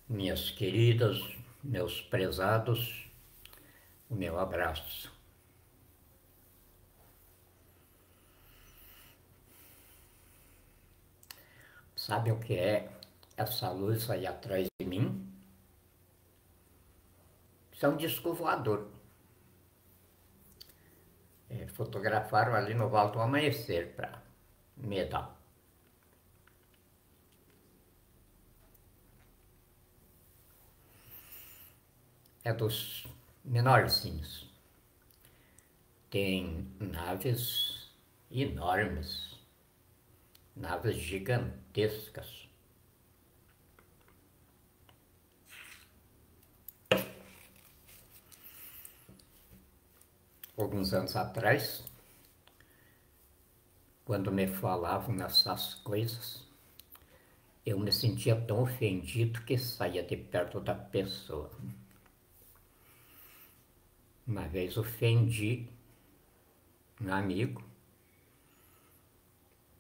Minhas queridas, meus prezados, o meu abraço. Sabe o que é essa luz aí atrás de mim? Isso é um disco voador. Fotografaram ali no Vale do Amanhecer para me dar. É dos menorzinhos. Tem naves enormes, naves gigantescas. Alguns anos atrás, quando me falavam nessas coisas, eu me sentia tão ofendido que saía de perto da pessoa. Uma vez ofendi um amigo,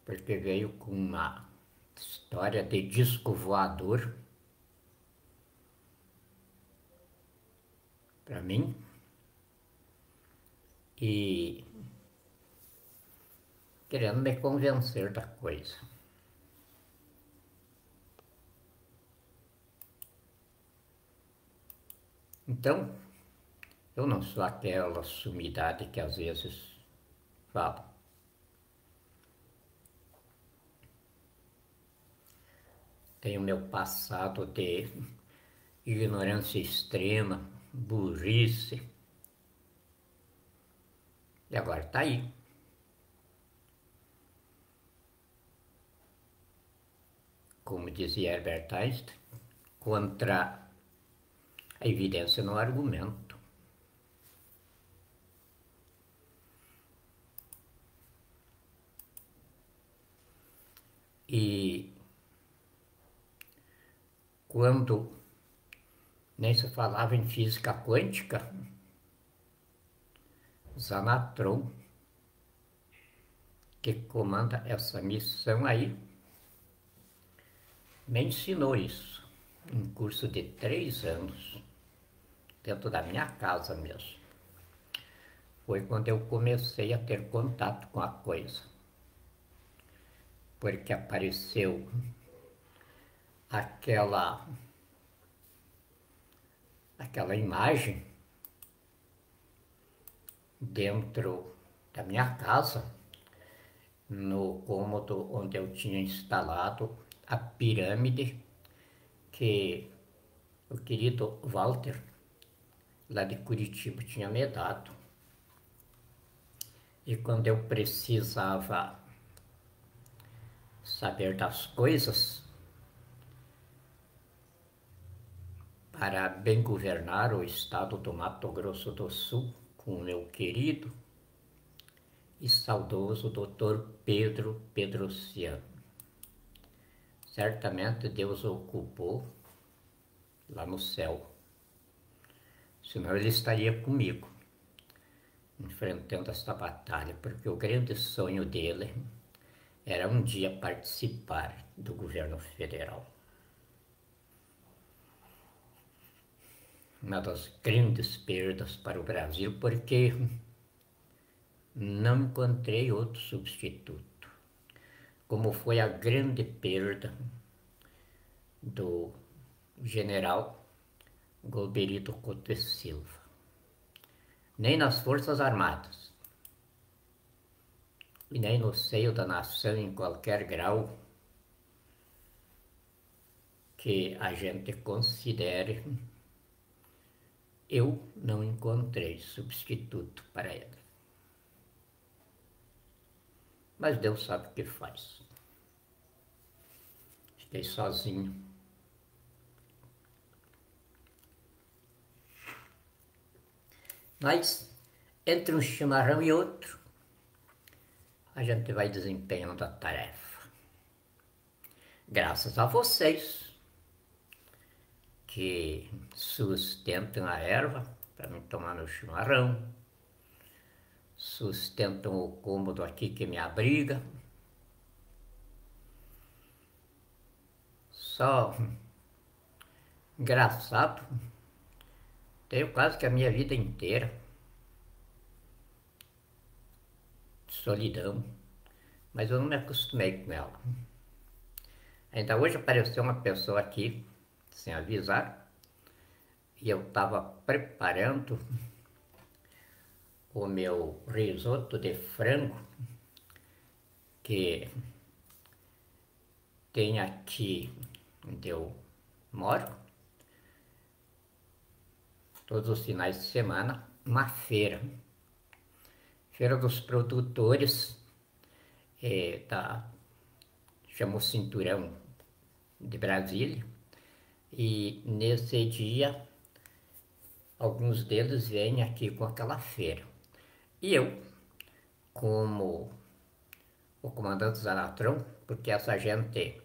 porque veio com uma história de disco voador para mim e querendo me convencer da coisa. Então, eu não sou aquela sumidade que às vezes falo. Tenho meu passado de ignorância extrema, burrice. E agora está aí. Como dizia Herbert Einstein, contra a evidência no argumento. E quando nem se falava em física quântica, Zanatron, que comanda essa missão aí, me ensinou isso, um curso de 3 anos, dentro da minha casa mesmo. Foi quando eu comecei a ter contato com a coisa, porque apareceu aquela imagem dentro da minha casa, no cômodo onde eu tinha instalado a pirâmide que o querido Walter, lá de Curitiba, tinha me dado. E quando eu precisava saber das coisas para bem governar o estado do Mato Grosso do Sul, com o meu querido e saudoso Dr. Pedro Pedrociano. Certamente Deus o ocupou lá no céu, senão ele estaria comigo, enfrentando esta batalha, porque o grande sonho dele era um dia participar do governo federal. Uma das grandes perdas para o Brasil, porque não encontrei outro substituto, como foi a grande perda do general Golberito Couto e Silva. Nem nas Forças Armadas e nem no seio da nação em qualquer grau que a gente considere, eu não encontrei substituto para ele. Mas Deus sabe o que faz. Fiquei sozinho. Mas, entre um chimarrão e outro, a gente vai desempenhando a tarefa. Graças a vocês que sustentam a erva para não tomar meu chimarrão, sustentam o cômodo aqui que me abriga. Só Engraçado, tenho quase que a minha vida inteira de solidão, mas eu não me acostumei com ela. Ainda hoje apareceu uma pessoa aqui, sem avisar, e eu estava preparando o meu risoto de frango, que tem aqui onde eu moro, todos os finais de semana, uma feira. Feira dos produtores chamou Cinturão de Brasília. E nesse dia, alguns deles vêm aqui com aquela feira. E eu, como o comandante Zanatron, porque essa gente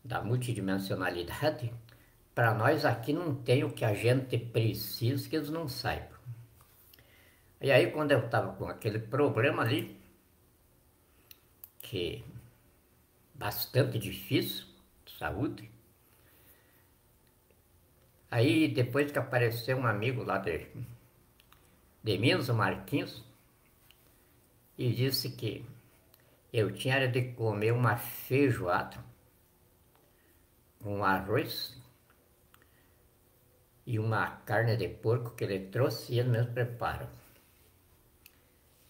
da multidimensionalidade, para nós aqui não tem o que a gente precisa que eles não saibam. E aí quando eu estava com aquele problema ali, que bastante difícil, de saúde, aí depois que apareceu um amigo lá de Minas, o Marquinhos, e disse que eu tinha de comer uma feijoada, um arroz e uma carne de porco que ele trouxe e ele mesmo prepara.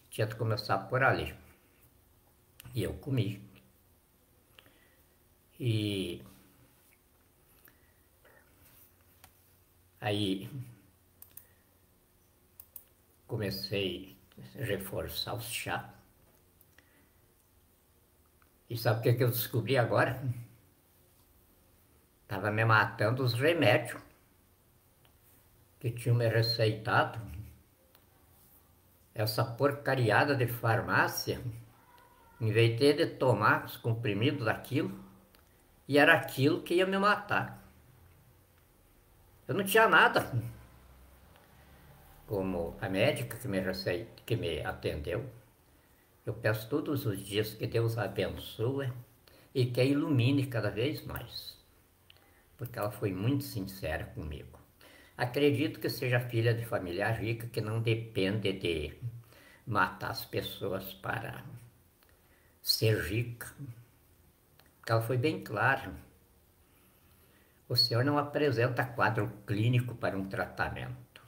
Tinha de começar por ali. E eu comi. E aí comecei a reforçar o chá. E sabe o que eu descobri agora? Estava me matando os remédios que tinham me receitado. Essa porcariada de farmácia, em vez de tomar os comprimidos daquilo, e era aquilo que ia me matar. Eu não tinha nada. Como a médica que me atendeu, eu peço todos os dias que Deus a abençoe e que a ilumine cada vez mais, porque ela foi muito sincera comigo. Acredito que seja filha de família rica que não depende de matar as pessoas para ser rica. Porque ela foi bem clara. O senhor não apresenta quadro clínico para um tratamento.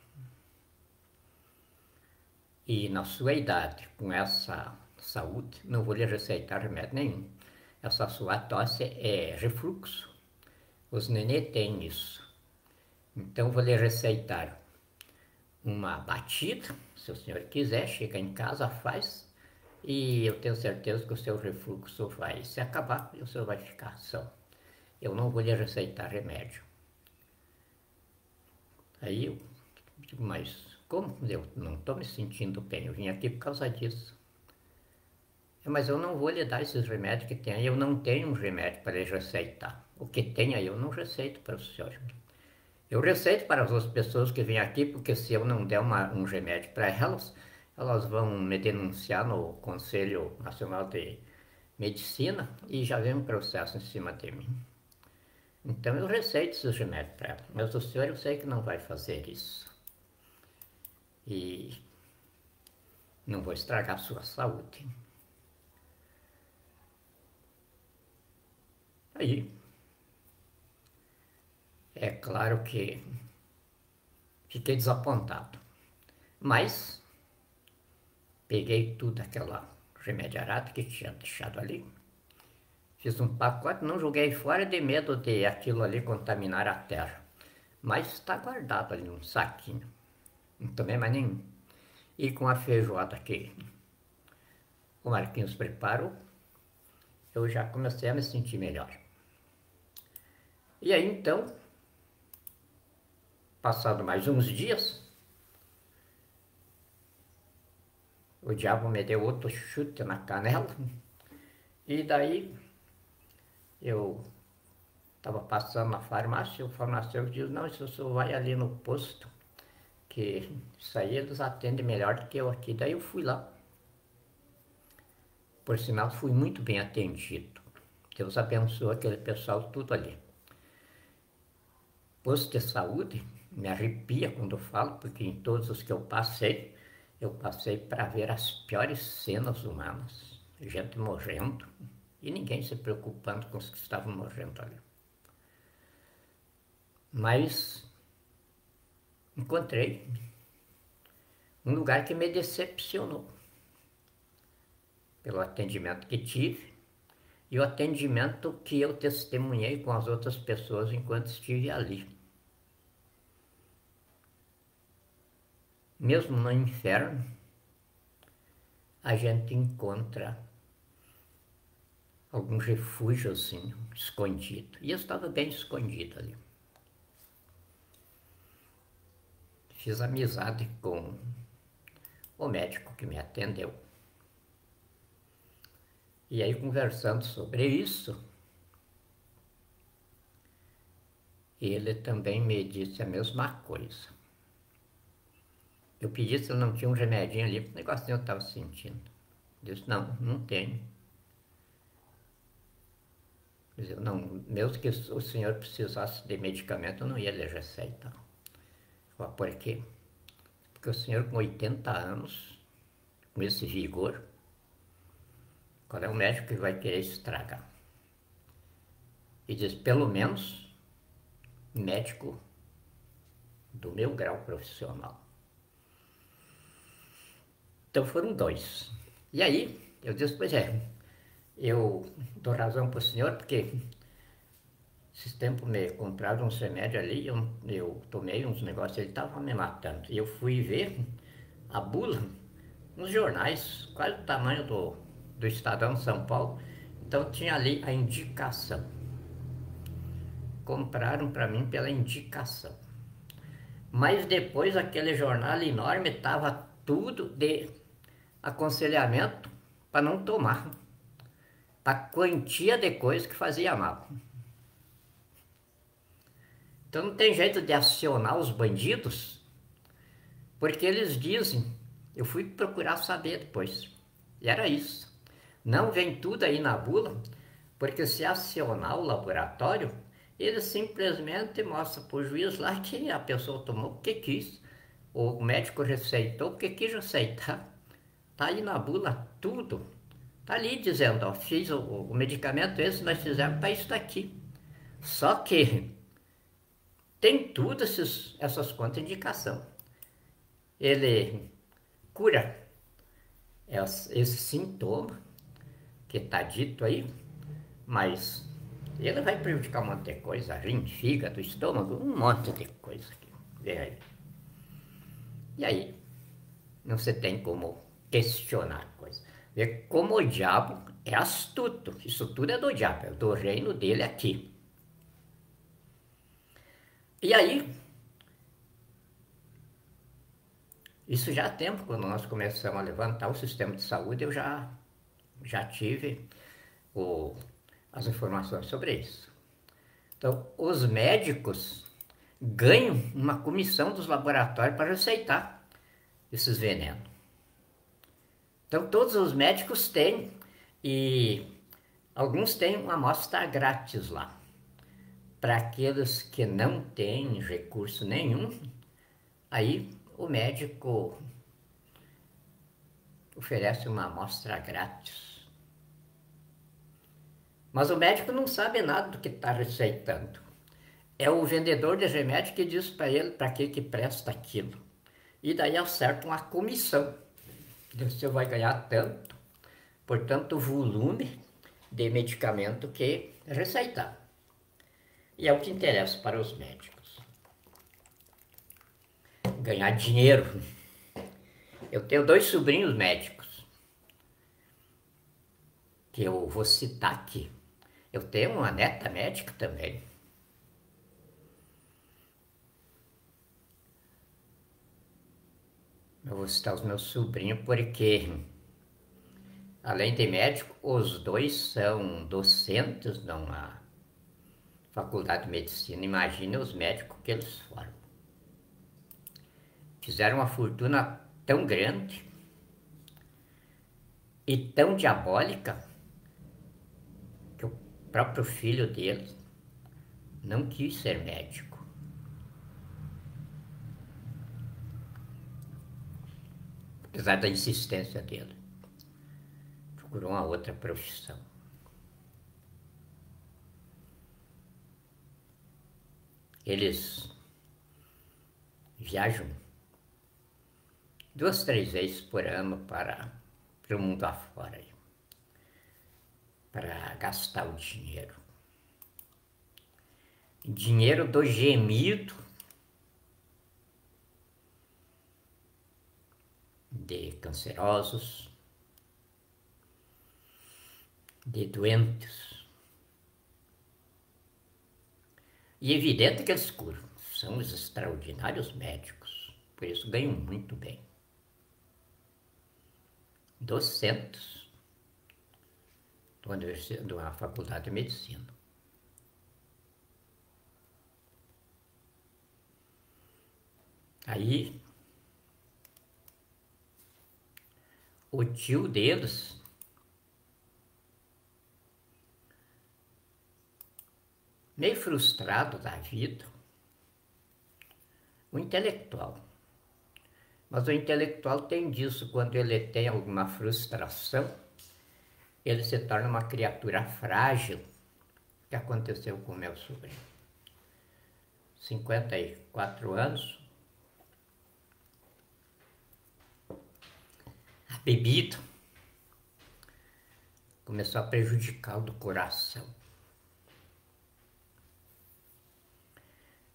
E na sua idade, com essa saúde, não vou lhe receitar remédio nenhum. Essa sua tosse é refluxo. Os nenê têm isso. Então vou lhe receitar uma batida, se o senhor quiser, chega em casa, faz, e eu tenho certeza que o seu refluxo vai se acabar e o senhor vai ficar são. Eu não vou lhe receitar remédio. Aí eu digo, mas como eu não estou me sentindo bem? Eu vim aqui por causa disso. Mas eu não vou lhe dar esses remédios que tem aí, eu não tenho um remédio para lhe receitar. O que tem aí eu não receito para o senhor. Eu receito para as outras pessoas que vêm aqui, porque se eu não der um remédio para elas, elas vão me denunciar no Conselho Nacional de Medicina e já vem um processo em cima de mim. Então eu receito esses remédios para elas, mas o senhor eu sei que não vai fazer isso. E não vou estragar a sua saúde. Aí, é claro que fiquei desapontado, mas peguei tudo aquela remediarada que tinha deixado ali, fiz um pacote, não joguei fora de medo de aquilo ali contaminar a terra, mas está guardado ali num saquinho, não tomei mais nenhum. E com a feijoada que o Marquinhos preparou, eu já comecei a me sentir melhor. E aí então, passado mais uns dias, o diabo me deu outro chute na canela, e daí eu estava passando na farmácia, o farmacêutico disse, não, se o senhor vai ali no posto, que isso aí eles atendem melhor do que eu aqui. Daí eu fui lá. Por sinal, fui muito bem atendido. Deus abençoe aquele pessoal tudo ali. posto de saúde, me arrepia quando eu falo, porque em todos os que eu passei para ver as piores cenas humanas, gente morrendo e ninguém se preocupando com os que estavam morrendo ali. Mas encontrei um lugar que me decepcionou pelo atendimento que tive e o atendimento que eu testemunhei com as outras pessoas enquanto estive ali. Mesmo no inferno, a gente encontra algum refúgio assim, escondido. E eu estava bem escondido ali. Fiz amizade com o médico que me atendeu. E aí, conversando sobre isso, ele também me disse a mesma coisa. Eu pedi se ele não tinha um remedinho ali, o negocinho eu estava sentindo. Ele disse, não, não tenho. Eu não, mesmo que o senhor precisasse de medicamento, eu não ia lhe receitar. Falei, por quê? Porque o senhor com 80 anos, com esse vigor, qual é o médico que vai querer estragar? E diz, pelo menos, médico do meu grau profissional. Então foram dois. E aí, eu disse, pois é, eu dou razão para o senhor, porque esses tempos me compraram uns remédios ali, eu tomei uns negócios, ele estava me matando. E eu fui ver a bula nos jornais, quase o tamanho do Estadão São Paulo. Então tinha ali a indicação. Compraram para mim pela indicação. Mas depois aquele jornal enorme estava tudo de aconselhamento para não tomar. A quantia de coisa que fazia mal. Então não tem jeito de acionar os bandidos, porque eles dizem, eu fui procurar saber depois, e era isso. Não vem tudo aí na bula, porque se acionar o laboratório, ele simplesmente mostra para o juiz lá que a pessoa tomou porque quis, o médico receitou porque quis receitar. Está aí na bula tudo. Está ali dizendo, ó, fiz o medicamento esse, nós fizemos para isso daqui. Só que tem tudo essas contraindicações. Ele cura esse sintoma que está dito aí, mas ele vai prejudicar um monte de coisa, rim, fígado, estômago, um monte de coisa que vem aí. E aí, não se tem como questionar a coisa. Ver como o diabo é astuto. Isso tudo é do diabo, é do reino dele aqui. E aí, isso já há tempo, quando nós começamos a levantar o sistema de saúde, eu já tive as informações sobre isso. Então, os médicos ganham uma comissão dos laboratórios para receitar esses venenos. Então, todos os médicos têm, e alguns têm uma amostra grátis lá. Para aqueles que não têm recurso nenhum, aí o médico oferece uma amostra grátis. Mas o médico não sabe nada do que está receitando. É o vendedor de remédio que diz para ele para que presta aquilo. E daí acerta uma comissão. Você vai ganhar tanto, por tanto volume de medicamento que receitar. E é o que interessa para os médicos. Ganhar dinheiro. Eu tenho 2 sobrinhos médicos, que eu vou citar aqui. Eu tenho uma neta médica também. Eu vou citar os meus sobrinhos porque, além de médico, os 2 são docentes numa faculdade de medicina. Imagine os médicos que eles formam. Fizeram uma fortuna tão grande e tão diabólica que o próprio filho deles não quis ser médico. apesar da insistência dele. Procurou uma outra profissão. Eles viajam 2, 3 vezes por ano para o mundo afora, para gastar o dinheiro. Dinheiro do gemido de cancerosos, de doentes. E é evidente que eles curam. São os extraordinários médicos, por isso ganham muito bem. Docentes de uma faculdade de medicina. Aí, o tio deles meio frustrado da vida, o intelectual. Mas o intelectual tem disso, quando ele tem alguma frustração, ele se torna uma criatura frágil, que aconteceu com o meu sobrinho. 54 anos, a bebida começou a prejudicar o do coração.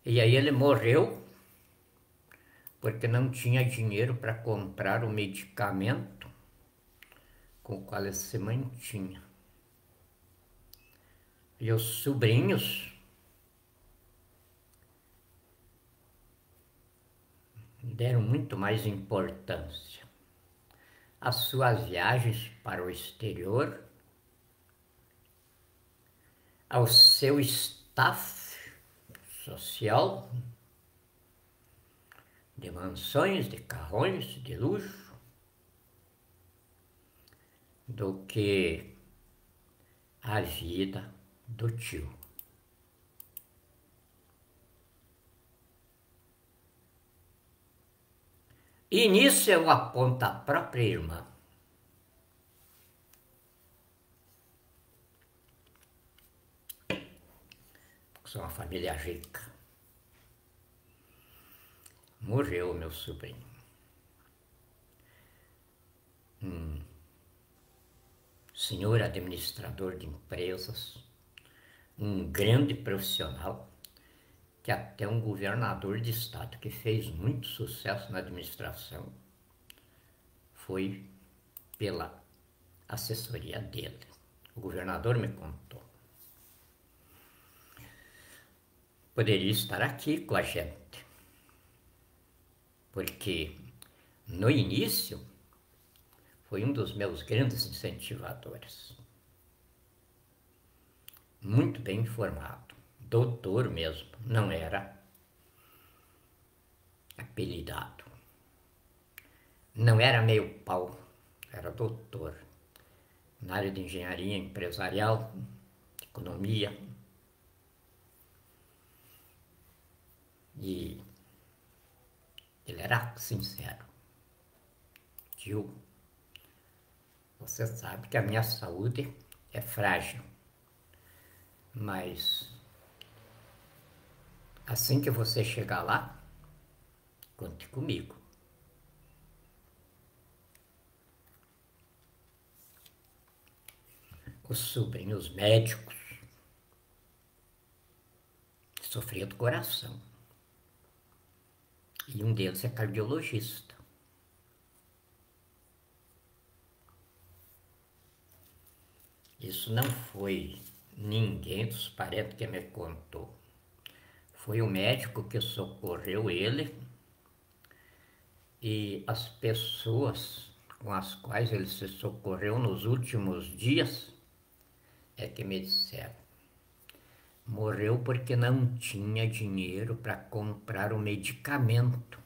E aí ele morreu porque não tinha dinheiro para comprar o medicamento com o qual ele se mantinha. E os sobrinhos deram muito mais importância às suas viagens para o exterior, ao seu staff social, de mansões, de carrões, de luxo, do que a vida do tio. E nisso eu aponto a própria irmã. Sou uma família rica. Morreu meu sobrinho. Senhor administrador de empresas, um grande profissional, que até um governador de estado que fez muito sucesso na administração foi pela assessoria dele. O governador me contou. Poderia estar aqui com a gente, porque no início foi um dos meus grandes incentivadores. Muito bem informado, doutor mesmo, não era apelidado. Não era meio pau, era doutor. Na área de engenharia empresarial, economia. E ele era sincero. Tio, você sabe que a minha saúde é frágil, mas assim que você chegar lá, conte comigo. Os sobrinhos médicos sofriam do coração. E um deles é cardiologista. Isso não foi ninguém dos parentes que me contou. Foi o médico que socorreu ele e as pessoas com as quais ele se socorreu nos últimos dias é que me disseram. Morreu porque não tinha dinheiro para comprar o medicamento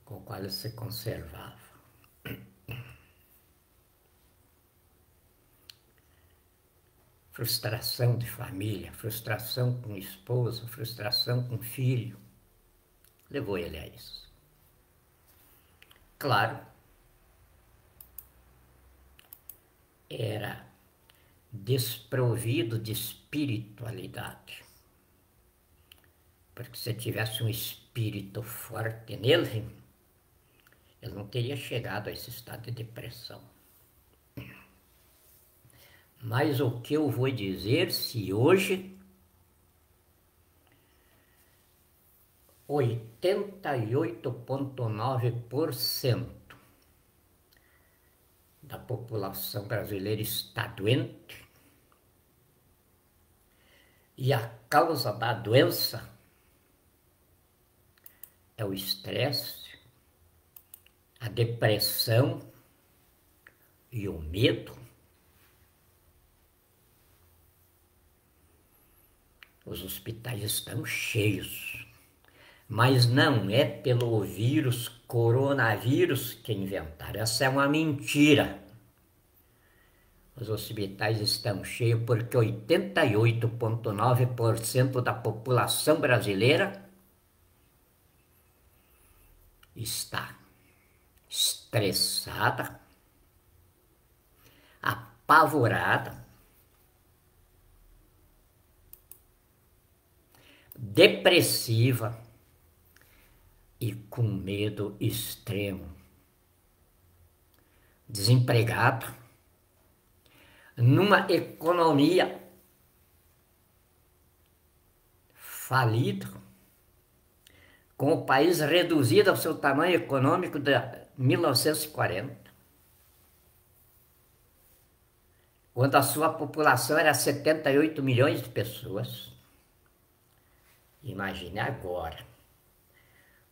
com o qual ele se conservava. Frustração de família, frustração com esposa, frustração com filho, levou ele a isso. claro, era desprovido de espiritualidade. Porque se tivesse um espírito forte nele, ele não teria chegado a esse estado de depressão. Mas o que eu vou dizer se hoje 88,9% da população brasileira está doente e a causa da doença é o estresse, a depressão e o medo. Os hospitais estão cheios, mas não é pelo vírus coronavírus que inventaram. Essa é uma mentira. Os hospitais estão cheios porque 88,9% da população brasileira está estressada, apavorada, depressiva e com medo extremo, desempregado, numa economia falida, com o país reduzido ao seu tamanho econômico de 1940, quando a sua população era 78 milhões de pessoas. Imagine agora,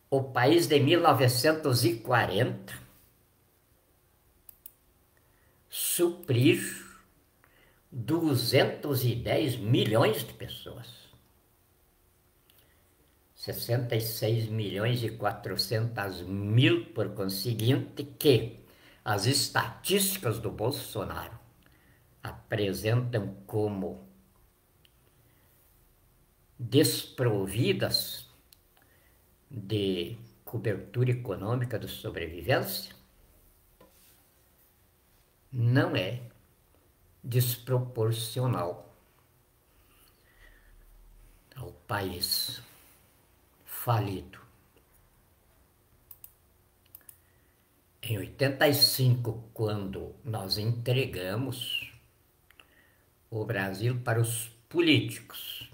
o país de 1940 suprir 210 milhões de pessoas. 66 milhões e 400 mil, por conseguinte, que as estatísticas do Bolsonaro apresentam como desprovidas de cobertura econômica de sobrevivência, não é desproporcional ao país falido. Em 85, quando nós entregamos o Brasil para os políticos,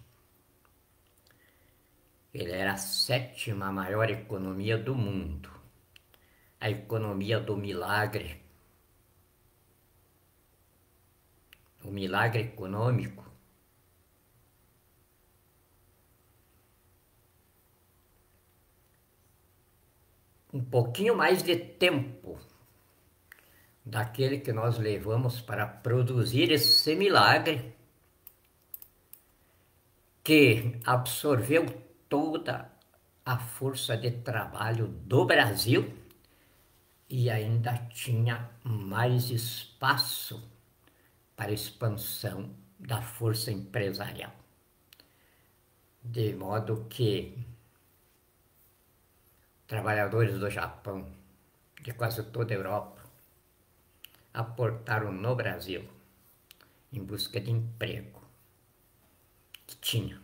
ele era a 7ª maior economia do mundo, a economia do milagre, o milagre econômico. Um pouquinho mais de tempo daquele que nós levamos para produzir esse milagre, que absorveu toda a força de trabalho do Brasil e ainda tinha mais espaço para expansão da força empresarial. De modo que trabalhadores do Japão, de quase toda a Europa, aportaram no Brasil em busca de emprego que tinha.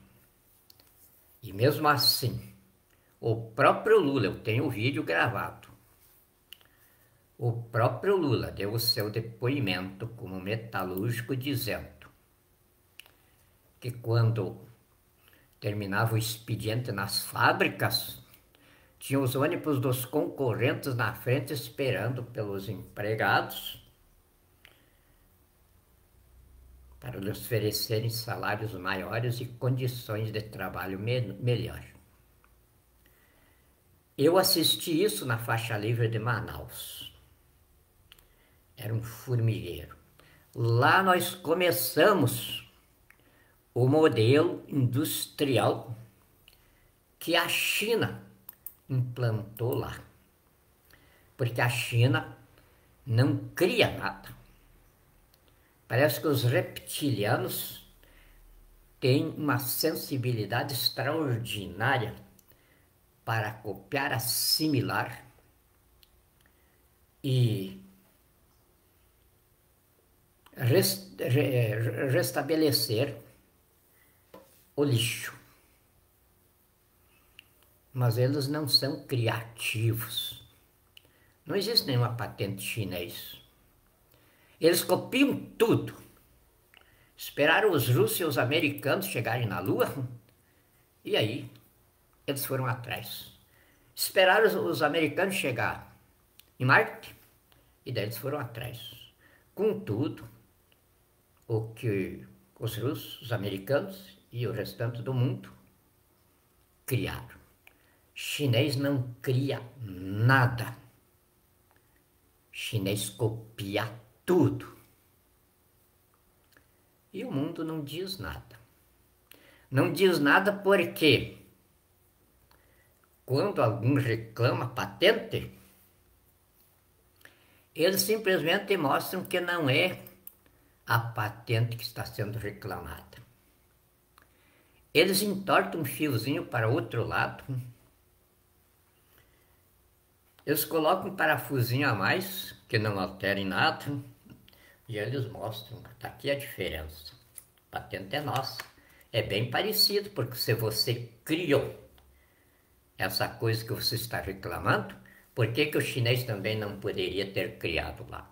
E mesmo assim, o próprio Lula, eu tenho o vídeo gravado, o próprio Lula deu o seu depoimento como metalúrgico dizendo que quando terminava o expediente nas fábricas, tinha os ônibus dos concorrentes na frente esperando pelos empregados para lhes oferecerem salários maiores e condições de trabalho melhor. Eu assisti isso na faixa livre de Manaus. Era um formigueiro. Lá nós começamos o modelo industrial que a China implantou lá. Porque a China não cria nada. Parece que os reptilianos têm uma sensibilidade extraordinária para copiar, assimilar e restabelecer o lixo. Mas eles não são criativos. Não existe nenhuma patente chinês. Eles copiam tudo. Esperaram os russos e os americanos chegarem na Lua e aí eles foram atrás. Esperaram os americanos chegar em Marte e daí eles foram atrás. Contudo, o que os russos, os americanos e o restante do mundo criaram. Chinês não cria nada. Chinês copia tudo. E o mundo não diz nada. Não diz nada porque quando algum reclama patente, eles simplesmente mostram que não é a patente que está sendo reclamada. Eles entortam um fiozinho para outro lado, eles colocam um parafusinho a mais, que não altera em nada, e eles mostram, está aqui a diferença. A patente é nossa. É bem parecido, porque se você criou essa coisa que você está reclamando, por que o chinês também não poderia ter criado lá?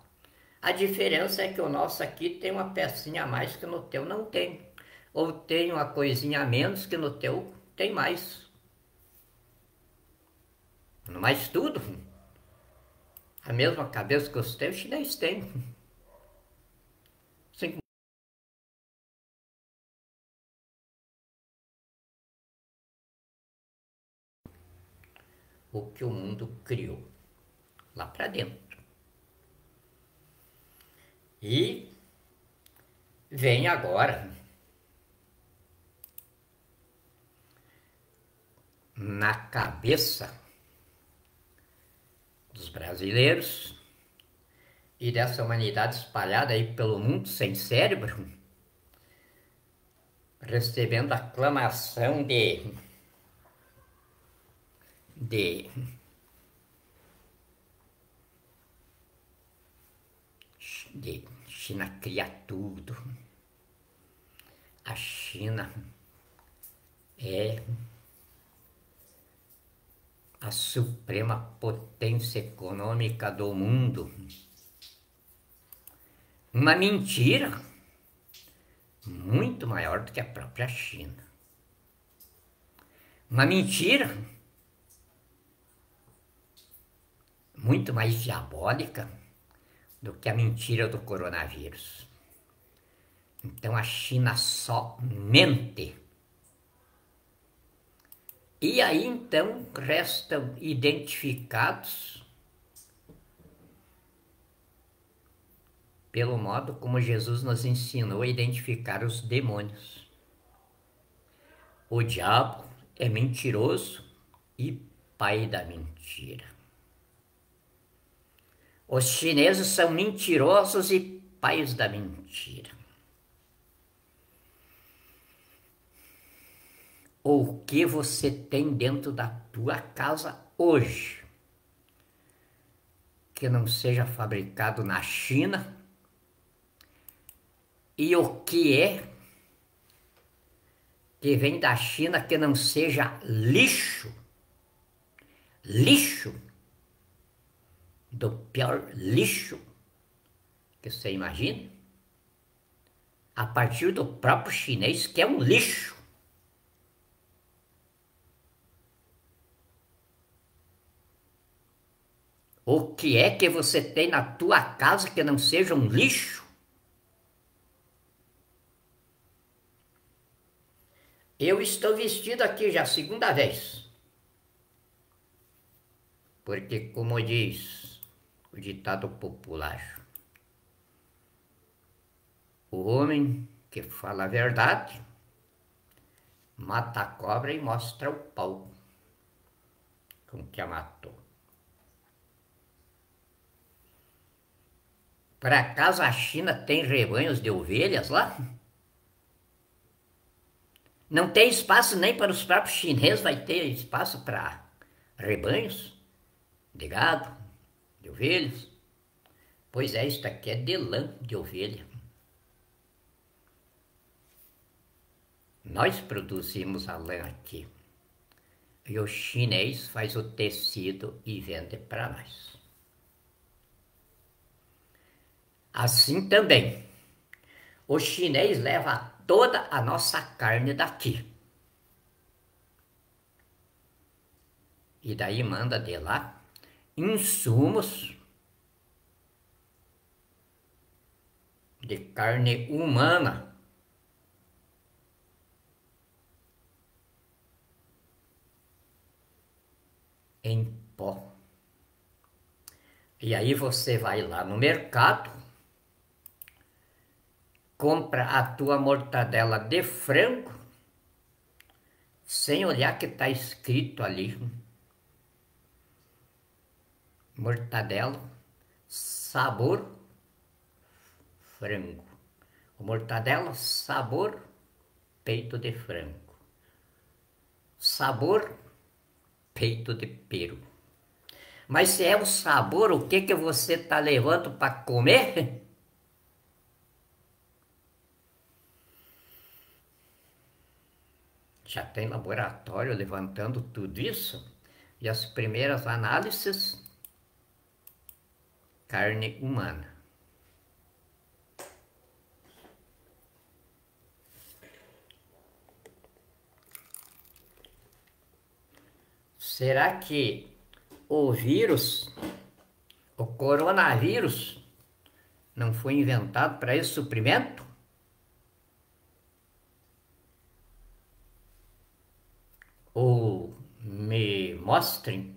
A diferença é que o nosso aqui tem uma pecinha a mais que no teu não tem. Ou tem uma coisinha a menos que no teu tem mais. Mas tudo, a mesma cabeça que os teus, o chinês tem. Sim. O que o mundo criou lá para dentro. E vem agora na cabeça dos brasileiros e dessa humanidade espalhada aí pelo mundo sem cérebro, recebendo aclamação de China cria tudo. A China é a suprema potência econômica do mundo. Uma mentira muito maior do que a própria China. Uma mentira muito mais diabólica do que a mentira do coronavírus. Então a China só mente. E aí então restam identificados pelo modo como Jesus nos ensinou a identificar os demônios. O diabo é mentiroso e pai da mentira. Os chineses são mentirosos e pais da mentira. O que você tem dentro da tua casa hoje que não seja fabricado na China? E o que é que vem da China que não seja lixo? Lixo do pior lixo que você imagina, a partir do próprio chinês, que é um lixo. O que é que você tem na tua casa que não seja um lixo? Eu estou vestido aqui já a segunda vez. Porque, como diz o ditado popular, o homem que fala a verdade mata a cobra e mostra o pau com que a matou. Por acaso a China tem rebanhos de ovelhas lá? Não tem espaço nem para os próprios chineses, vai ter espaço para rebanhos de gado, de ovelhas. Pois é, isto aqui é de lã de ovelha. Nós produzimos a lã aqui. E o chinês faz o tecido e vende para nós. Assim também, o chinês leva toda a nossa carne daqui. E daí manda de lá insumos de carne humana. Em pó. E aí você vai lá no mercado, compra a tua mortadela de frango, sem olhar que está escrito ali. Mortadela, sabor frango. Mortadela, sabor peito de frango. Sabor peito de peru. Mas se é o sabor, o que você está levando para comer? Já tem laboratório levantando tudo isso? E as primeiras análises, carne humana. Será que o vírus, o coronavírus, não foi inventado para esse suprimento? Ou me mostrem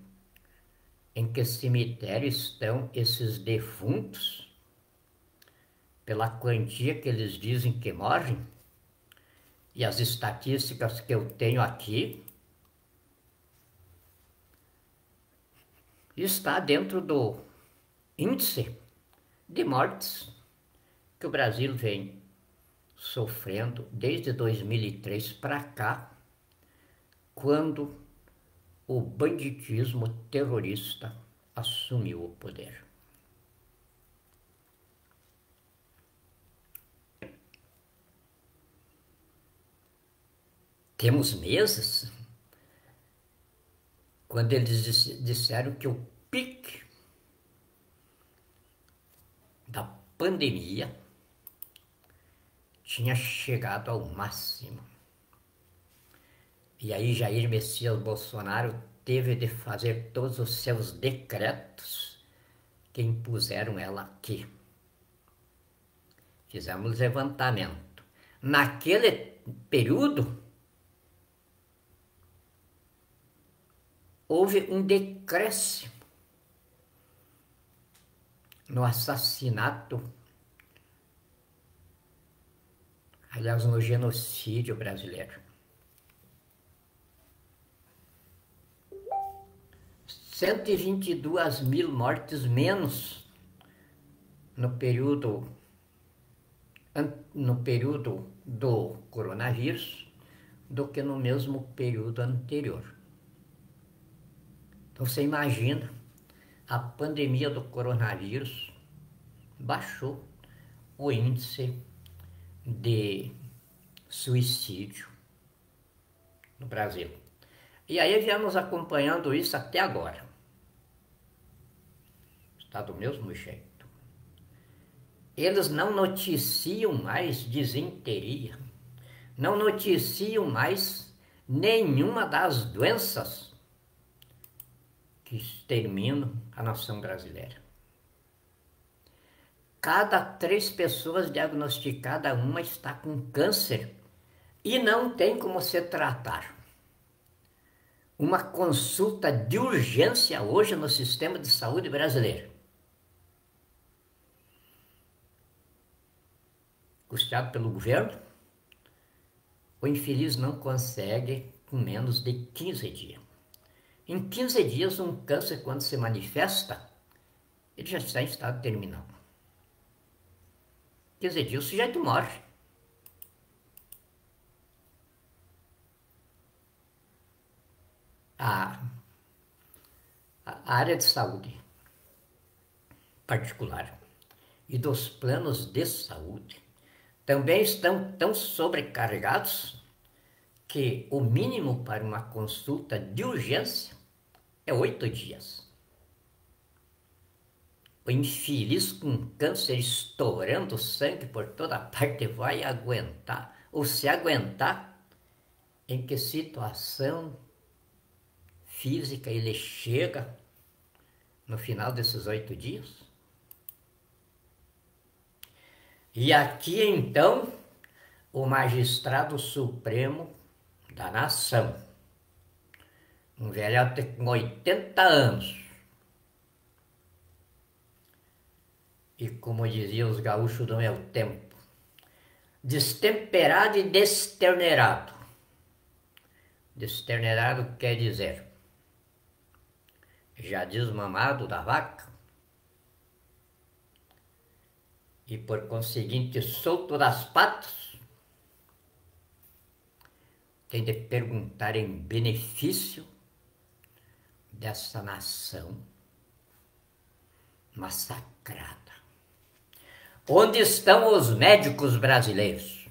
em que cemitério estão esses defuntos, pela quantia que eles dizem que morrem, e as estatísticas que eu tenho aqui, está dentro do índice de mortes que o Brasil vem sofrendo desde 2003 para cá, quando o banditismo terrorista assumiu o poder. Temos meses quando eles disseram que o pique da pandemia tinha chegado ao máximo. E aí Jair Messias Bolsonaro teve de fazer todos os seus decretos que impuseram ela aqui. Fizemos levantamento. Naquele período, houve um decréscimo no assassinato, aliás, no genocídio brasileiro. 122.000 mortes menos no período do coronavírus do que no mesmo período anterior. Então você imagina, a pandemia do coronavírus baixou o índice de suicídio no Brasil. E aí viemos acompanhando isso até agora. Está do mesmo jeito. Eles não noticiam mais disenteria, não noticiam mais nenhuma das doenças que exterminam a nação brasileira. Cada 3 pessoas diagnosticadas, uma está com câncer e não tem como se tratar. Uma consulta de urgência hoje no sistema de saúde brasileiro, custeado pelo governo, o infeliz não consegue com menos de 15 dias. Em 15 dias, um câncer, quando se manifesta, ele já está em estado terminal. 15 dias o sujeito morre. A área de saúde particular e dos planos de saúde também estão tão sobrecarregados que o mínimo para uma consulta de urgência é 8 dias. O infeliz com câncer estourando sangue por toda parte vai aguentar, ou se aguentar, em que situação física ele chega no final desses 8 dias? E aqui então o magistrado supremo da nação, um velhote com 80 anos, e como diziam os gaúchos do meu tempo, destemperado e desternerado. Desternerado quer dizer já desmamado da vaca e por conseguinte solto das patas, tem de perguntar em benefício dessa nação massacrada. Onde estão os médicos brasileiros?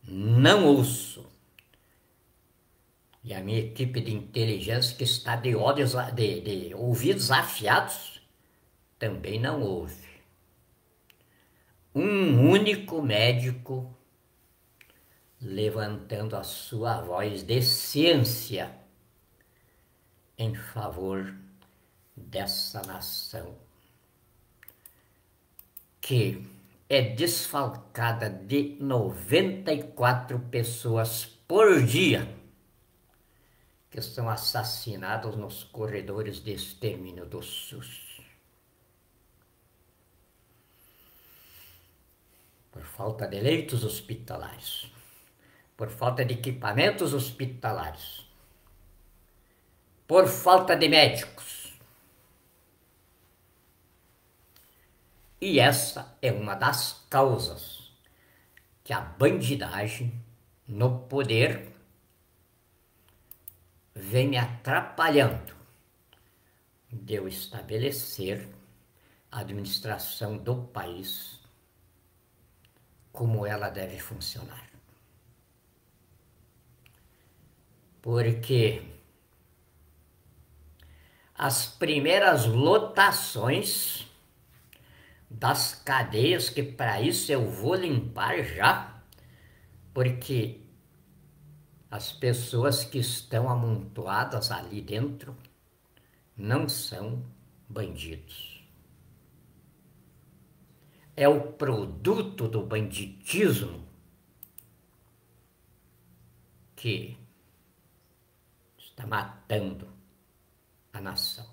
Não ouço. E a minha equipe de inteligência, que está de ouvidos afiados, também não ouve. Um único médico levantando a sua voz de ciência em favor dessa nação que é desfalcada de 94 pessoas por dia que são assassinados nos corredores de extermínio do SUS. Por falta de leitos hospitalares, por falta de equipamentos hospitalares, por falta de médicos. E essa é uma das causas que a bandidagem no poder vem me atrapalhando de eu estabelecer a administração do país como ela deve funcionar. Porque as primeiras lotações das cadeias, que para isso eu vou limpar já, porque as pessoas que estão amontoadas ali dentro não são bandidos. É o produto do banditismo que está matando a nação.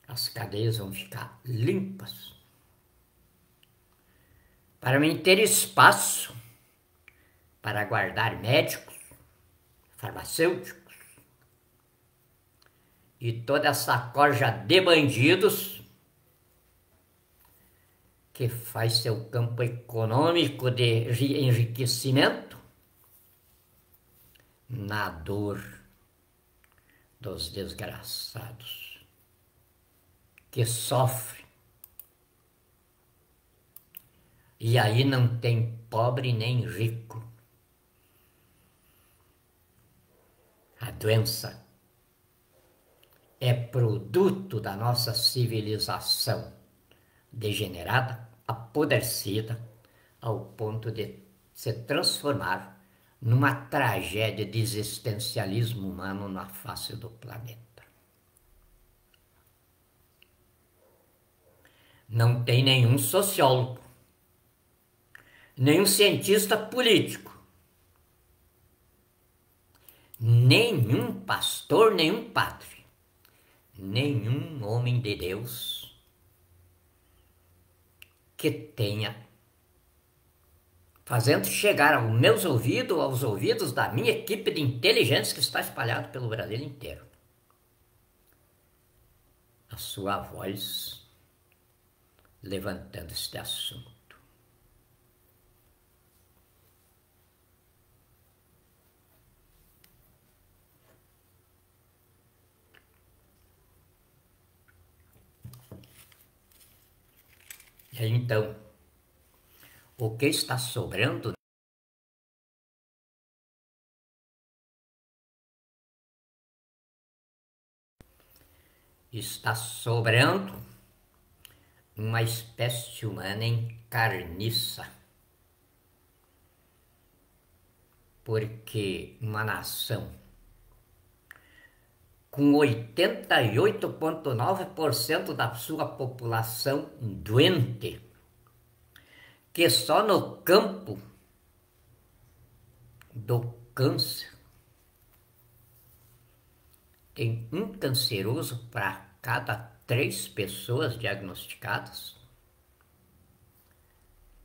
As cadeias vão ficar limpas para mim ter espaço para guardar médicos, farmacêuticos e toda essa corja de bandidos que faz seu campo econômico de enriquecimento na dor dos desgraçados que sofrem. E aí não tem pobre nem rico. A doença é produto da nossa civilização degenerada, apodrecida, ao ponto de se transformar numa tragédia de existencialismo humano na face do planeta. Não tem nenhum sociólogo, nenhum cientista político, nenhum pastor, nenhum padre, nenhum homem de Deus que tenha fazendo chegar aos meus ouvidos, aos ouvidos da minha equipe de inteligência que está espalhada pelo Brasil inteiro, a sua voz levantando este assunto. Então, o que está sobrando uma espécie humana encarniça, porque uma nação com 88,9% da sua população doente, que só no campo do câncer tem um canceroso para cada 3 pessoas diagnosticadas.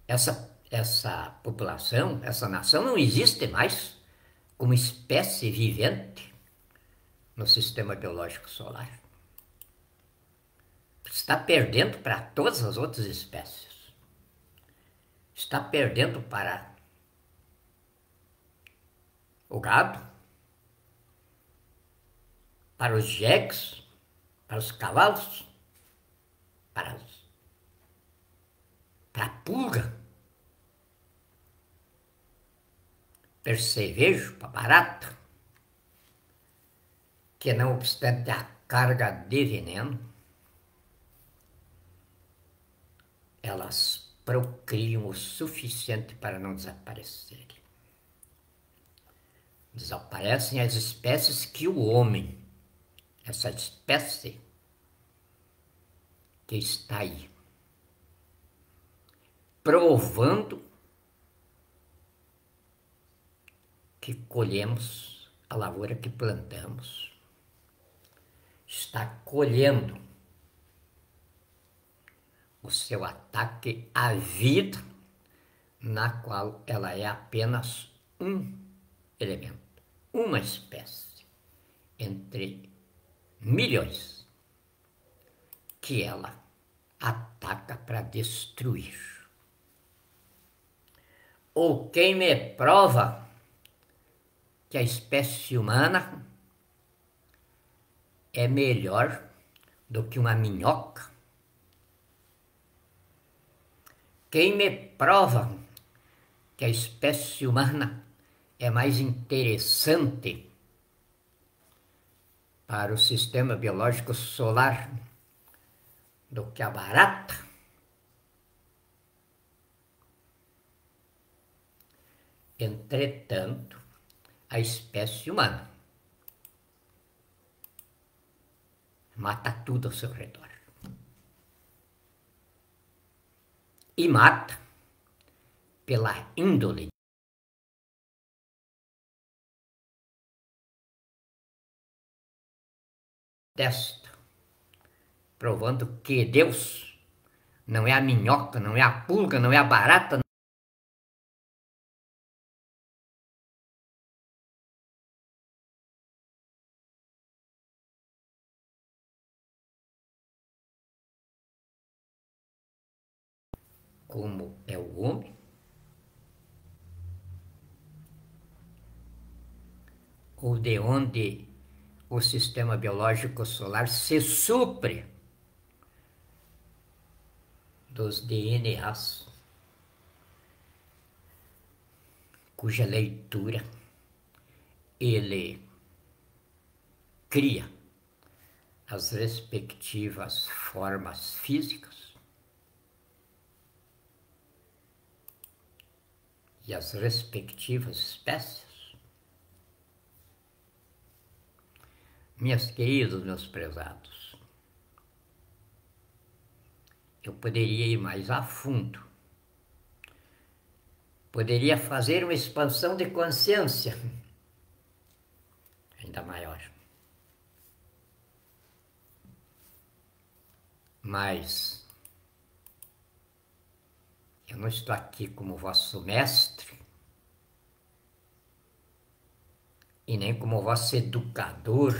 Essa população, essa nação não existe mais como espécie vivente no sistema biológico solar. Está perdendo para todas as outras espécies. Está perdendo para o gado, para os jegues, para os cavalos, para a pulga, percevejo, para barata, que não obstante a carga de veneno, elas procriam o suficiente para não desaparecerem. Desaparecem as espécies que o homem, essa espécie que está aí, provando que colhemos a lavoura que plantamos, está colhendo o seu ataque à vida, na qual ela é apenas um elemento, uma espécie, entre milhões, que ela ataca para destruir. Ou quem me prova que a espécie humana é melhor do que uma minhoca? Quem me prova que a espécie humana é mais interessante para o sistema biológico solar do que a barata? Entretanto, a espécie humana mata tudo ao seu redor. E mata pela índole desta, provando que Deus não é a minhoca, não é a pulga, não é a barata, como é o homem, ou de onde o sistema biológico solar se supre dos DNAs, cuja leitura ele cria as respectivas formas físicas e as respectivas espécies. Minhas queridas, meus prezados, eu poderia ir mais a fundo, poderia fazer uma expansão de consciência ainda maior. Mas eu não estou aqui como vosso mestre e nem como vosso educador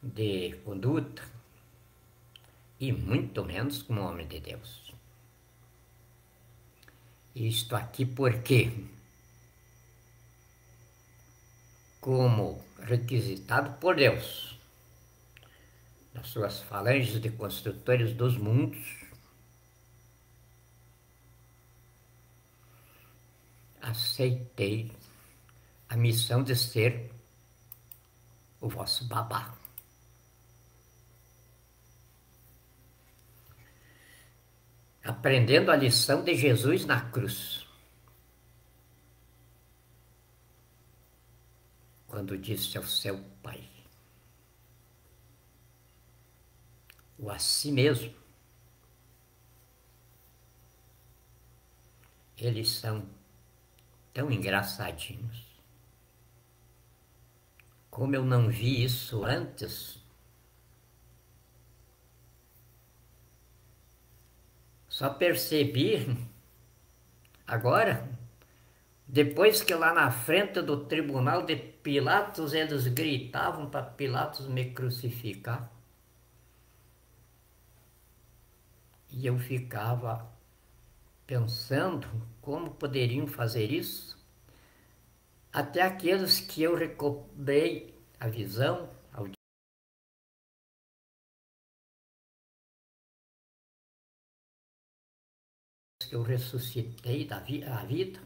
de conduta e muito menos como homem de Deus. E estou aqui porque, como requisitado por Deus, nas suas falanges de construtores dos mundos, aceitei a missão de ser o vosso babá. Aprendendo a lição de Jesus na cruz, quando disse ao seu Pai, o a si mesmo, eles são tão engraçadinhos. Como eu não vi isso antes, só percebi agora, depois que lá na frente do tribunal de Pilatos eles gritavam para Pilatos me crucificar. E eu ficava pensando como poderiam fazer isso. Até aqueles que eu recobrei a visão, que eu ressuscitei a vida,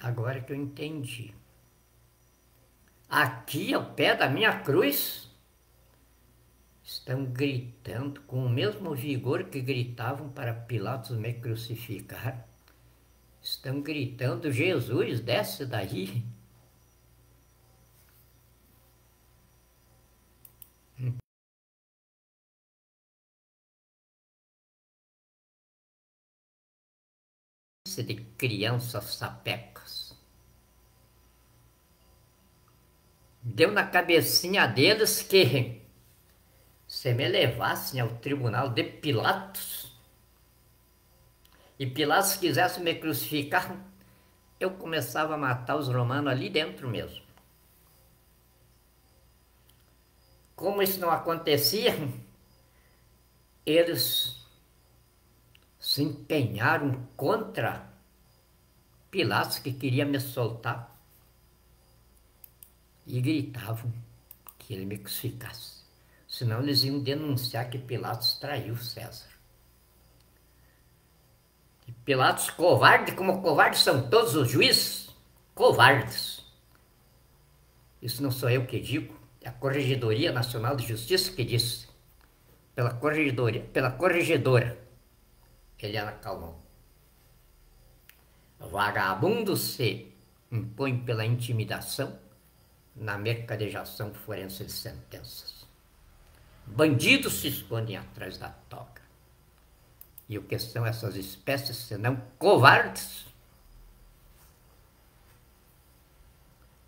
agora que eu entendi. Aqui ao pé da minha cruz, estão gritando com o mesmo vigor que gritavam para Pilatos me crucificar. Estão gritando, Jesus, desce daí. De crianças sapecas. Deu na cabecinha deles que se me levassem ao tribunal de Pilatos e Pilatos quisesse me crucificar, eu começava a matar os romanos ali dentro mesmo. Como isso não acontecia, eles se empenharam contra Pilatos, que queria me soltar, e gritavam que ele me crucificasse. Senão eles iam denunciar que Pilatos traiu César. E Pilatos, covarde, como covardes são todos os juízes, covardes. Isso não sou eu que digo, é a Corregedoria Nacional de Justiça que disse, pela corregedora Eliana Calmon. Vagabundo se impõe pela intimidação na mercadejação forense de sentenças. Bandidos se escondem atrás da toga. E o que são essas espécies senão covardes?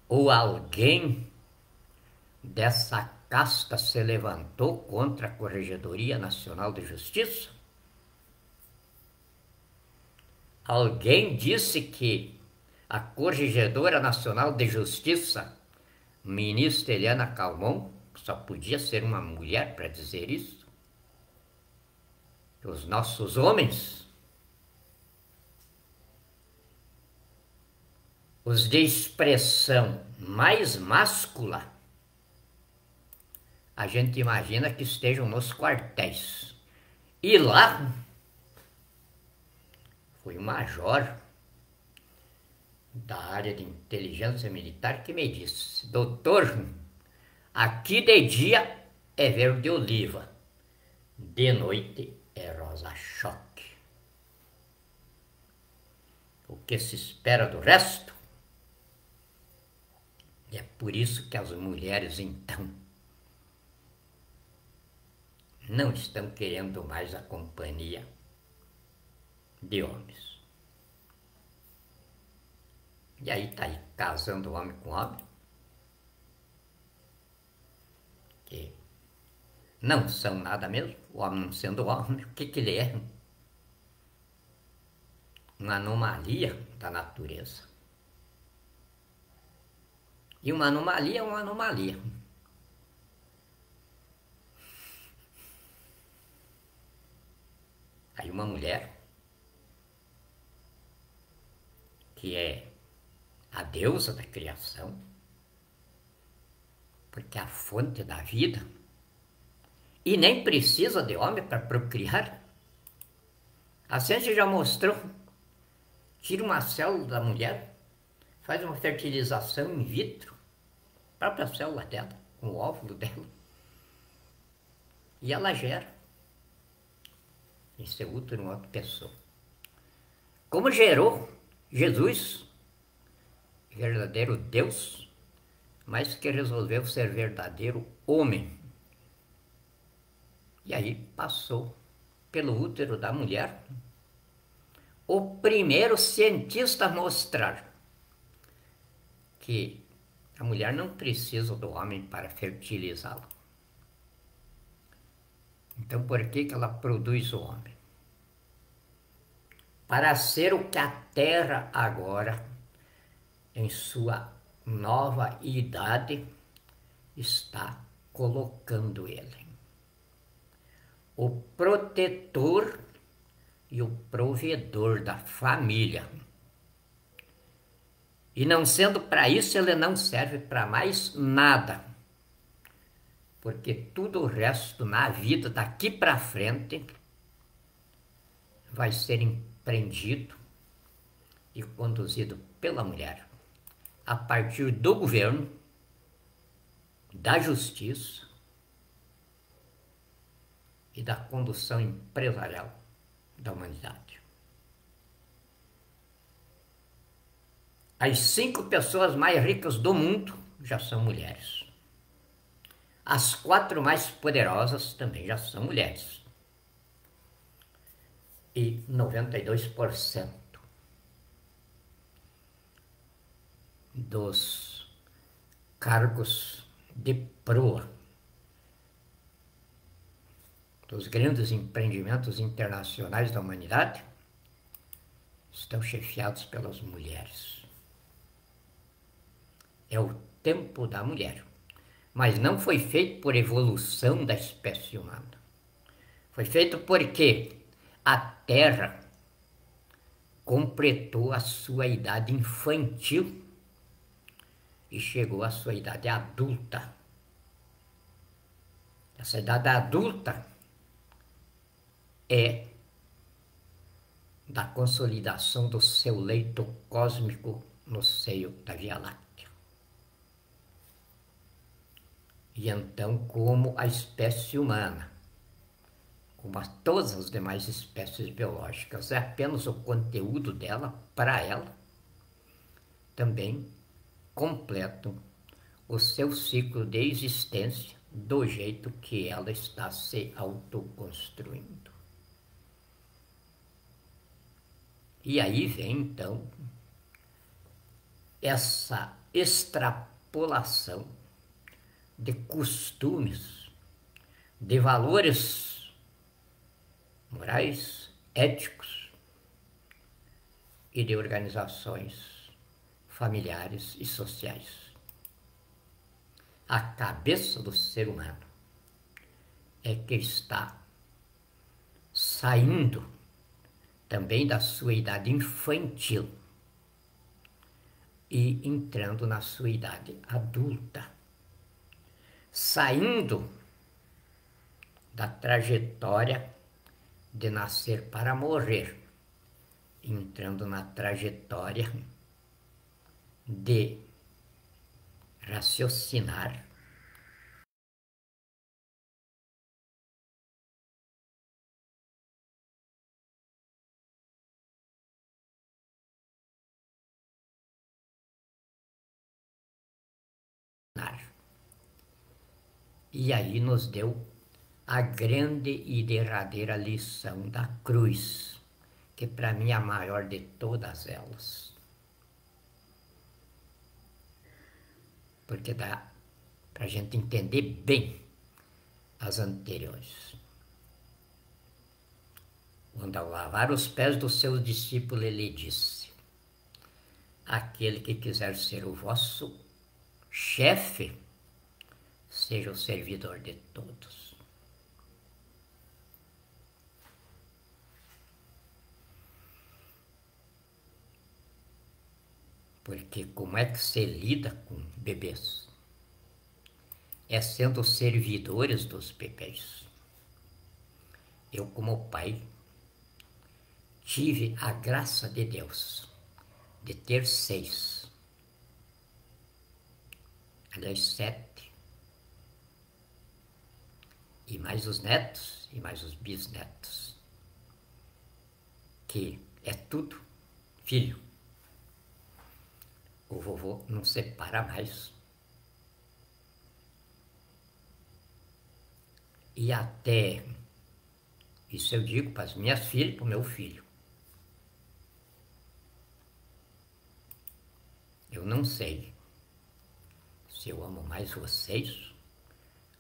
Ou alguém dessa casta se levantou contra a Corregedoria Nacional de Justiça? Alguém disse que a Corregedora Nacional de Justiça, ministra Eliana Calmon, só podia ser uma mulher para dizer isso? Os nossos homens, os de expressão mais máscula, a gente imagina que estejam nos quartéis. E lá foi um major da área de inteligência militar que me disse: doutor, aqui de dia é verde oliva, de noite é rosa-choque. O que se espera do resto? É por isso que as mulheres, então, não estão querendo mais a companhia de homens. E aí tá aí, casando homem com homem, que não são nada mesmo, o homem não sendo homem, o que ele é? Uma anomalia da natureza. E uma anomalia é uma anomalia. Aí uma mulher, que é a deusa da criação, porque é a fonte da vida, e nem precisa de homem para procriar. A ciência já mostrou tira uma célula da mulher, faz uma fertilização in vitro, a própria célula dela, com o óvulo dela, e ela gera em seu útero uma outra pessoa. Como gerou Jesus, verdadeiro Deus, mas que resolveu ser verdadeiro homem. E aí passou pelo útero da mulher o primeiro cientista a mostrar que a mulher não precisa do homem para fertilizá-la. Então, por que ela produz o homem? Para ser o que a Terra agora, em sua nova idade, está colocando ele. O protetor e o provedor da família. E não sendo para isso, ele não serve para mais nada. Porque tudo o resto na vida daqui para frente vai ser empreendido e conduzido pela mulher, a partir do governo, da justiça e da condução empresarial da humanidade. As 5 pessoas mais ricas do mundo já são mulheres. As 4 mais poderosas também já são mulheres. E 92% dos cargos de proa, dos grandes empreendimentos internacionais da humanidade, estão chefiados pelas mulheres. É o tempo da mulher. Mas não foi feito por evolução da espécie humana. Foi feito porque a Terra completou a sua idade infantil e chegou à sua idade adulta. Essa idade adulta é da consolidação do seu leito cósmico no seio da Via Láctea. E então, como a espécie humana, como a todas as demais espécies biológicas, é apenas o conteúdo dela, para ela, também completam o seu ciclo de existência do jeito que ela está se autoconstruindo. E aí vem, então, essa extrapolação de costumes, de valores morais, éticos e de organizações familiares e sociais. A cabeça do ser humano é que está saindo também da sua idade infantil e entrando na sua idade adulta. Saindo da trajetória de nascer para morrer, entrando na trajetória de raciocinar, e aí nos deu a grande e derradeira lição da cruz, que para mim é a maior de todas elas. Porque dá para a gente entender bem as anteriores. Quando ao lavar os pés dos seus discípulos, ele disse: aquele que quiser ser o vosso chefe, seja o servidor de todos. Porque como é que se lida com bebês? É sendo servidores dos bebês. Eu, como pai, tive a graça de Deus de ter 6. Aliás, 7. E mais os netos e mais os bisnetos. Que é tudo filho. O vovô não separa mais. E até, isso eu digo para as minhas filhas e para o meu filho. Eu não sei se eu amo mais vocês,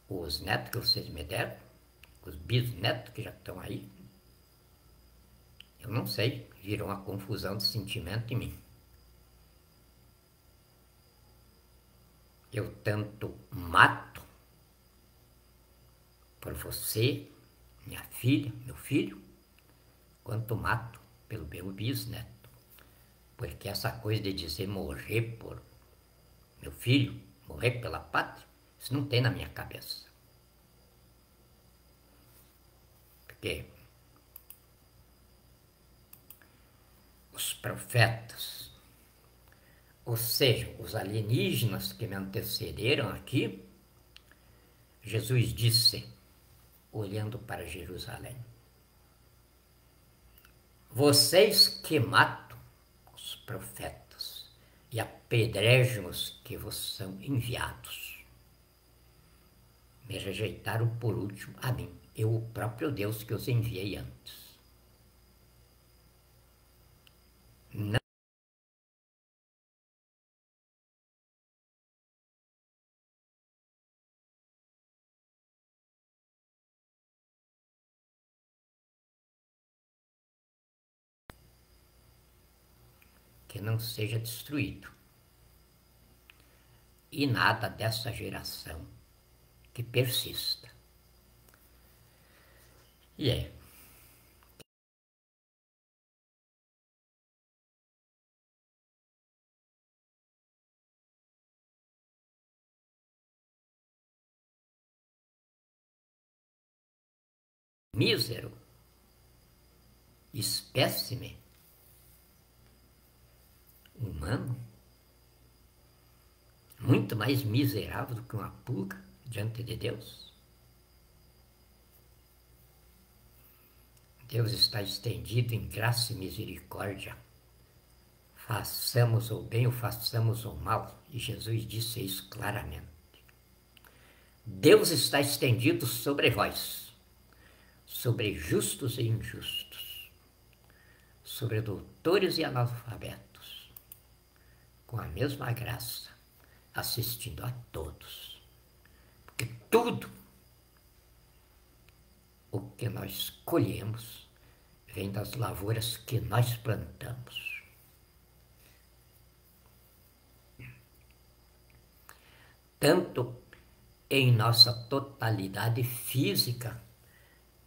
ou os netos que vocês me deram, os bisnetos que já estão aí. Eu não sei, virou uma confusão de sentimento em mim. Eu tanto mato por você, minha filha, meu filho, quanto mato pelo meu bisneto. Porque essa coisa de dizer morrer por meu filho, morrer pela pátria, isso não tem na minha cabeça. Porque os profetas, ou seja, os alienígenas que me antecederam aqui, Jesus disse, olhando para Jerusalém: vocês que matam os profetas e apedrejam os que vos são enviados, me rejeitaram por último a mim, eu, o próprio Deus que os enviei antes. Não que não seja destruído. E nada dessa geração que persista. E é. Mísero, espécime humano, muito mais miserável do que uma pulga diante de Deus. Deus está estendido em graça e misericórdia. Façamos o bem ou façamos o mal. E Jesus disse isso claramente. Deus está estendido sobre vós, sobre justos e injustos, sobre doutores e analfabetos, com a mesma graça, assistindo a todos. Porque tudo o que nós colhemos vem das lavouras que nós plantamos. Tanto em nossa totalidade física,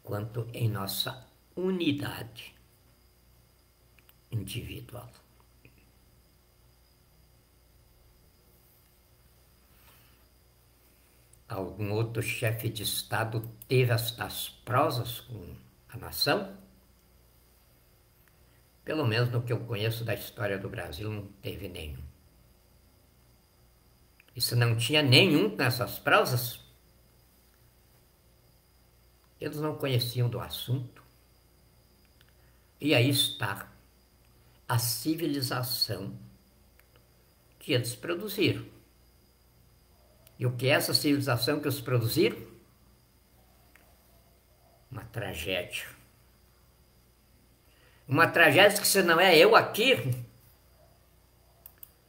quanto em nossa unidade individual. Algum outro chefe de Estado teve estas prosas com a nação? Pelo menos no que eu conheço da história do Brasil, não teve nenhum. E se não tinha nenhum nessas prosas, eles não conheciam do assunto. E aí está a civilização que eles produziram. E o que é essa civilização que eles produziram? Uma tragédia. Uma tragédia que, se não é eu aqui,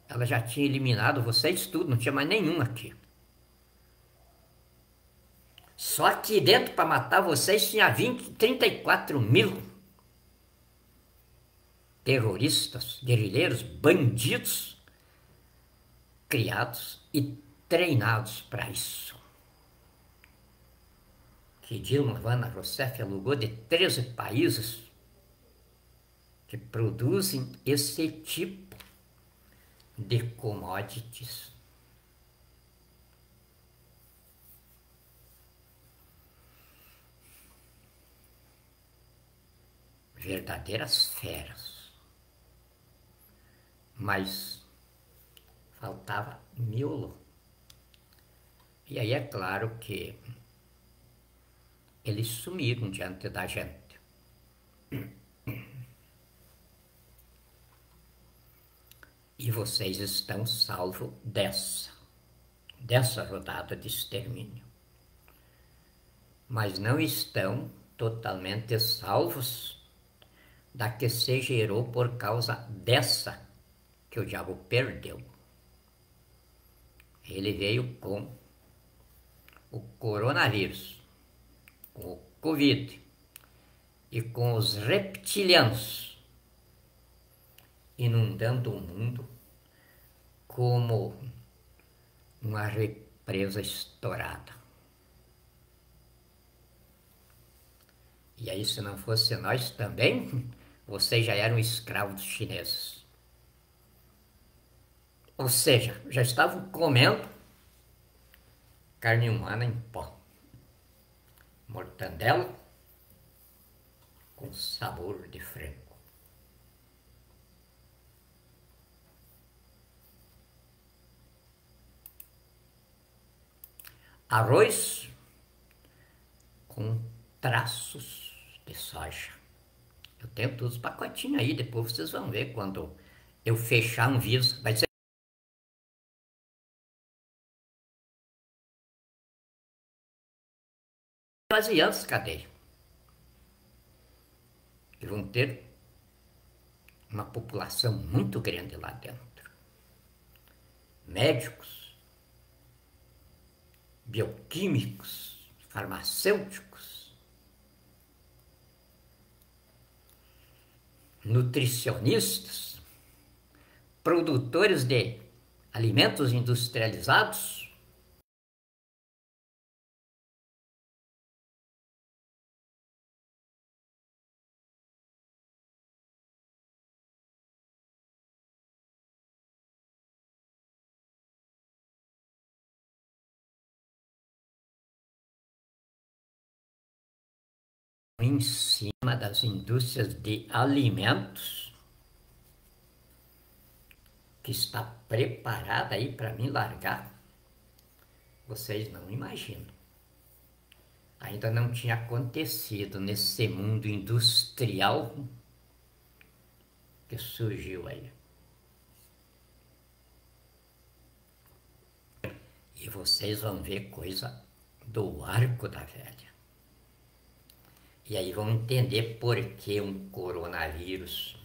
ela já tinha eliminado vocês tudo, não tinha mais nenhum aqui. Só aqui dentro, para matar vocês, tinha 34 mil terroristas, guerrilheiros, bandidos, criados e treinados para isso. Que Dilma Vana Rousseff alugou de 13 países que produzem esse tipo de commodities. Verdadeiras feras. mas faltava miolo. E aí é claro que eles sumiram diante da gente. E vocês estão salvos dessa rodada de extermínio. Mas não estão totalmente salvos da que se gerou por causa dessa que o diabo perdeu. Ele veio com o coronavírus, com o Covid e com os reptilianos, inundando o mundo como uma represa estourada. E aí, se não fosse nós também, vocês já eram escravos dos chineses. Ou seja, já estavam comendo carne humana em pó. Mortandela com sabor de frango. Arroz com traços de soja. Eu tenho todos os pacotinhos aí, depois vocês vão ver quando eu fechar um vírus. Vai ser asiáticos, cadê? E vão ter uma população muito grande lá dentro. Médicos, bioquímicos, farmacêuticos, nutricionistas, produtores de alimentos industrializados, em cima das indústrias de alimentos, que está preparada aí para me largar, vocês não imaginam. Ainda não tinha acontecido nesse mundo industrial que surgiu aí. E vocês vão ver coisa do arco da velha. E aí vão entender por que um coronavírus